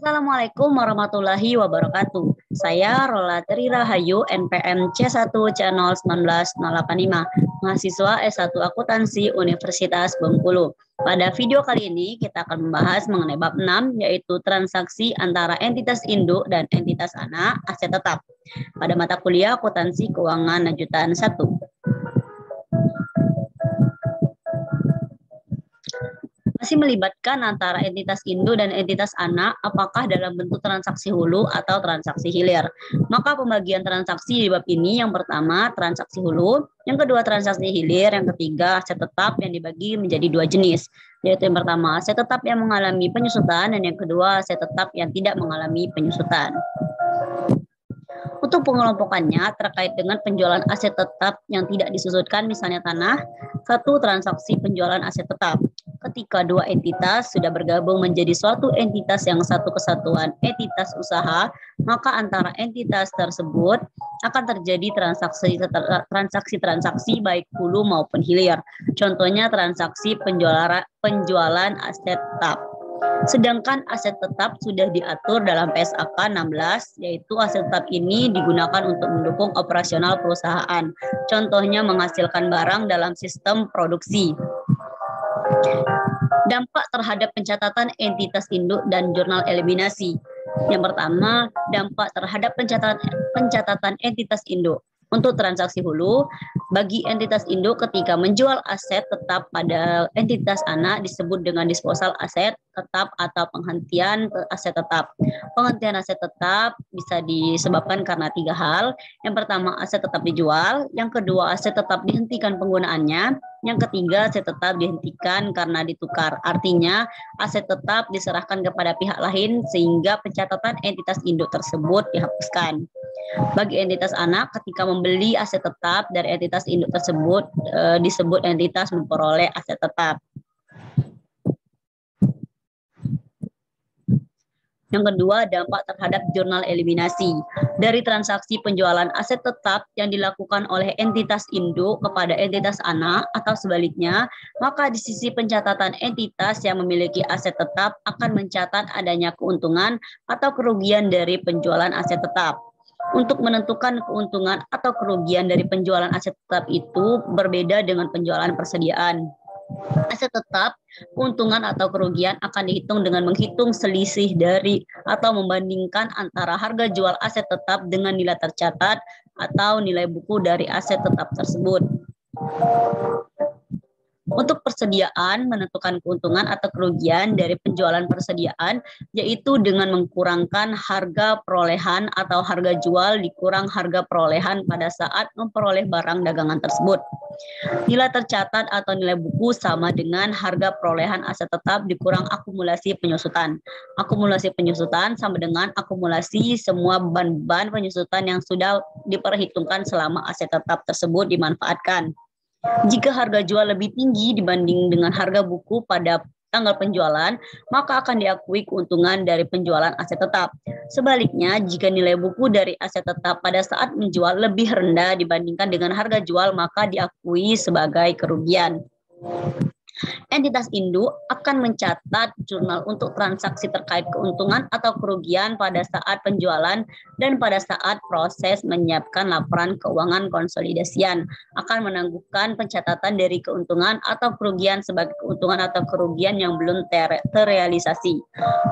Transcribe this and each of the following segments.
Assalamualaikum warahmatullahi wabarakatuh. Saya Rolatri Rahayu, NPM C1C019-085, mahasiswa S1 Akuntansi Universitas Bengkulu. Pada video kali ini kita akan membahas mengenai bab 6, yaitu transaksi antara entitas induk dan entitas anak aset tetap pada mata kuliah Akuntansi Keuangan Lanjutan 1. Masih melibatkan antara entitas induk dan entitas anak, apakah dalam bentuk transaksi hulu atau transaksi hilir. Maka pembagian transaksi di bab ini, yang pertama transaksi hulu, yang kedua transaksi hilir, yang ketiga aset tetap yang dibagi menjadi dua jenis, yaitu yang pertama aset tetap yang mengalami penyusutan dan yang kedua aset tetap yang tidak mengalami penyusutan. Untuk pengelompokannya terkait dengan penjualan aset tetap yang tidak disusutkan, misalnya tanah, satu transaksi penjualan aset tetap. Ketika dua entitas sudah bergabung menjadi suatu entitas yang satu kesatuan entitas usaha, maka antara entitas tersebut akan terjadi transaksi baik hulu maupun hilir. Contohnya transaksi penjualan aset tetap. Sedangkan aset tetap sudah diatur dalam PSAK 16, yaitu aset tetap ini digunakan untuk mendukung operasional perusahaan. Contohnya menghasilkan barang dalam sistem produksi. Dampak terhadap pencatatan entitas induk dan jurnal eliminasi. Yang pertama, dampak terhadap pencatatan entitas induk. Untuk transaksi hulu, bagi entitas induk ketika menjual aset tetap pada entitas anak disebut dengan disposal aset tetap atau penghentian aset tetap. Penghentian aset tetap bisa disebabkan karena tiga hal. Yang pertama, aset tetap dijual. Yang kedua, aset tetap dihentikan penggunaannya. Yang ketiga, aset tetap dihentikan karena ditukar. Artinya, aset tetap diserahkan kepada pihak lain sehingga pencatatan entitas induk tersebut dihapuskan. Bagi entitas anak, ketika membeli aset tetap dari entitas induk tersebut disebut entitas memperoleh aset tetap. Yang kedua, dampak terhadap jurnal eliminasi. Dari transaksi penjualan aset tetap yang dilakukan oleh entitas induk kepada entitas anak atau sebaliknya, maka di sisi pencatatan entitas yang memiliki aset tetap akan mencatat adanya keuntungan atau kerugian dari penjualan aset tetap. Untuk menentukan keuntungan atau kerugian dari penjualan aset tetap itu berbeda dengan penjualan persediaan. Aset tetap, keuntungan atau kerugian akan dihitung dengan menghitung selisih dari atau membandingkan antara harga jual aset tetap dengan nilai tercatat atau nilai buku dari aset tetap tersebut. Untuk persediaan, menentukan keuntungan atau kerugian dari penjualan persediaan, yaitu dengan mengkurangkan harga perolehan atau harga jual dikurang harga perolehan pada saat memperoleh barang dagangan tersebut. Nilai tercatat atau nilai buku sama dengan harga perolehan aset tetap dikurang akumulasi penyusutan. Akumulasi penyusutan sama dengan akumulasi semua beban-beban penyusutan yang sudah diperhitungkan selama aset tetap tersebut dimanfaatkan. Jika harga jual lebih tinggi dibanding dengan harga buku pada tanggal penjualan, maka akan diakui keuntungan dari penjualan aset tetap. Sebaliknya, jika nilai buku dari aset tetap pada saat menjual lebih rendah dibandingkan dengan harga jual, maka diakui sebagai kerugian. Entitas induk akan mencatat jurnal untuk transaksi terkait keuntungan atau kerugian pada saat penjualan dan pada saat proses menyiapkan laporan keuangan konsolidasian. Akan menangguhkan pencatatan dari keuntungan atau kerugian sebagai keuntungan atau kerugian yang belum terrealisasi.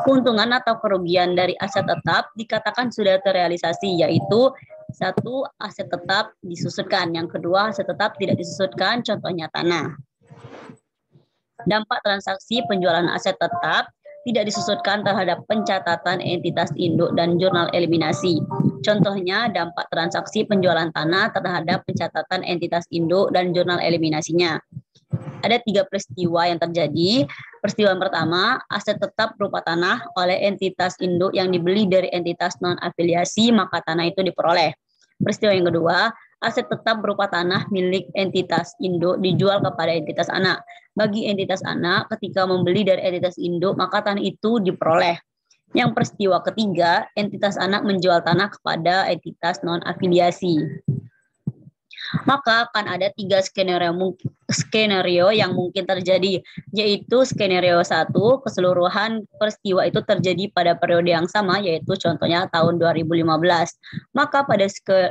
Keuntungan atau kerugian dari aset tetap dikatakan sudah terrealisasi, yaitu satu, aset tetap disusutkan. Yang kedua, aset tetap tidak disusutkan, contohnya tanah. Dampak transaksi penjualan aset tetap tidak disusutkan terhadap pencatatan entitas induk dan jurnal eliminasi. Contohnya, dampak transaksi penjualan tanah terhadap pencatatan entitas induk dan jurnal eliminasinya. Ada 3 peristiwa yang terjadi. Peristiwa yang pertama, aset tetap berupa tanah oleh entitas induk yang dibeli dari entitas non-afiliasi, maka tanah itu diperoleh. Peristiwa yang kedua, aset tetap berupa tanah milik entitas induk dijual kepada entitas anak. Bagi entitas anak, ketika membeli dari entitas induk, maka tanah itu diperoleh. Yang peristiwa ketiga, entitas anak menjual tanah kepada entitas non-afiliasi. Maka akan ada 3 skenario skenario yang mungkin terjadi, yaitu skenario 1, keseluruhan peristiwa itu terjadi pada periode yang sama, yaitu contohnya tahun 2015. Maka pada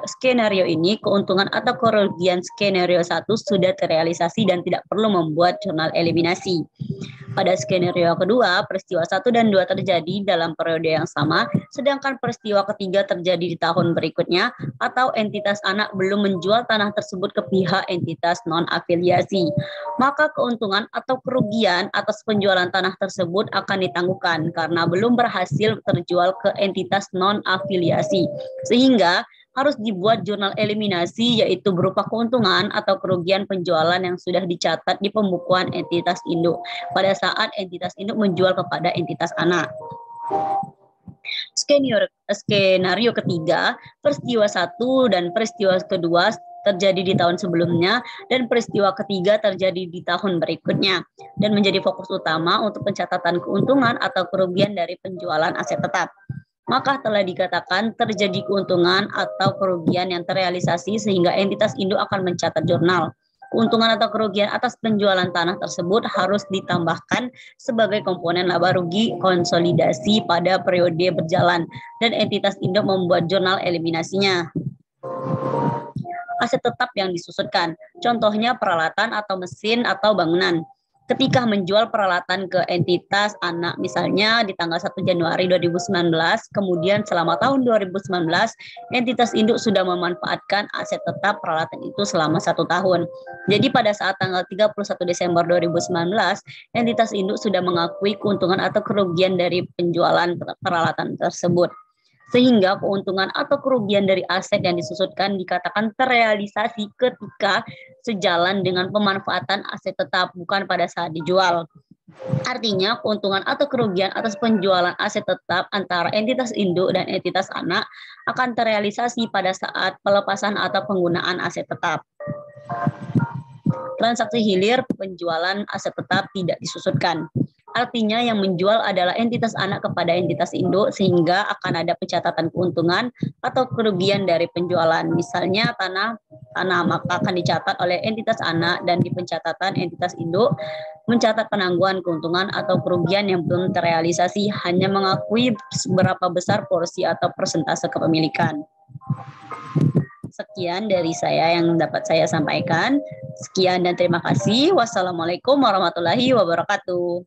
skenario ini, keuntungan atau kerugian skenario 1 sudah terrealisasi dan tidak perlu membuat jurnal eliminasi. Pada skenario kedua, peristiwa 1 dan 2 terjadi dalam periode yang sama, sedangkan peristiwa ketiga terjadi di tahun berikutnya, atau entitas anak belum menjual tanah tersebut ke pihak entitas non-afiliasi. Maka keuntungan atau kerugian atas penjualan tanah tersebut akan ditangguhkan karena belum berhasil terjual ke entitas non-afiliasi. Sehingga harus dibuat jurnal eliminasi, yaitu berupa keuntungan atau kerugian penjualan yang sudah dicatat di pembukuan entitas induk pada saat entitas induk menjual kepada entitas anak. Skenario ketiga, peristiwa 1 dan peristiwa kedua terjadi di tahun sebelumnya dan peristiwa ketiga terjadi di tahun berikutnya dan menjadi fokus utama untuk pencatatan keuntungan atau kerugian dari penjualan aset tetap. Maka telah dikatakan terjadi keuntungan atau kerugian yang terrealisasi sehingga entitas induk akan mencatat jurnal. Keuntungan atau kerugian atas penjualan tanah tersebut harus ditambahkan sebagai komponen laba rugi konsolidasi pada periode berjalan dan entitas induk membuat jurnal eliminasinya. Aset tetap yang disusutkan, contohnya peralatan atau mesin atau bangunan. Ketika menjual peralatan ke entitas anak, misalnya di tanggal 1 Januari 2019, kemudian selama tahun 2019, entitas induk sudah memanfaatkan aset tetap peralatan itu selama 1 tahun. Jadi pada saat tanggal 31 Desember 2019, entitas induk sudah mengakui keuntungan atau kerugian dari penjualan peralatan tersebut. Sehingga keuntungan atau kerugian dari aset yang disusutkan dikatakan terrealisasi ketika sejalan dengan pemanfaatan aset tetap, bukan pada saat dijual. Artinya, keuntungan atau kerugian atas penjualan aset tetap antara entitas induk dan entitas anak akan terrealisasi pada saat pelepasan atau penggunaan aset tetap. Transaksi hilir penjualan aset tetap tidak disusutkan. Artinya yang menjual adalah entitas anak kepada entitas induk sehingga akan ada pencatatan keuntungan atau kerugian dari penjualan. Misalnya tanah maka akan dicatat oleh entitas anak dan di pencatatan entitas induk mencatat penangguhan keuntungan atau kerugian yang belum terrealisasi, hanya mengakui seberapa besar porsi atau persentase kepemilikan. Sekian dari saya yang dapat saya sampaikan. Sekian dan terima kasih. Wassalamualaikum warahmatullahi wabarakatuh.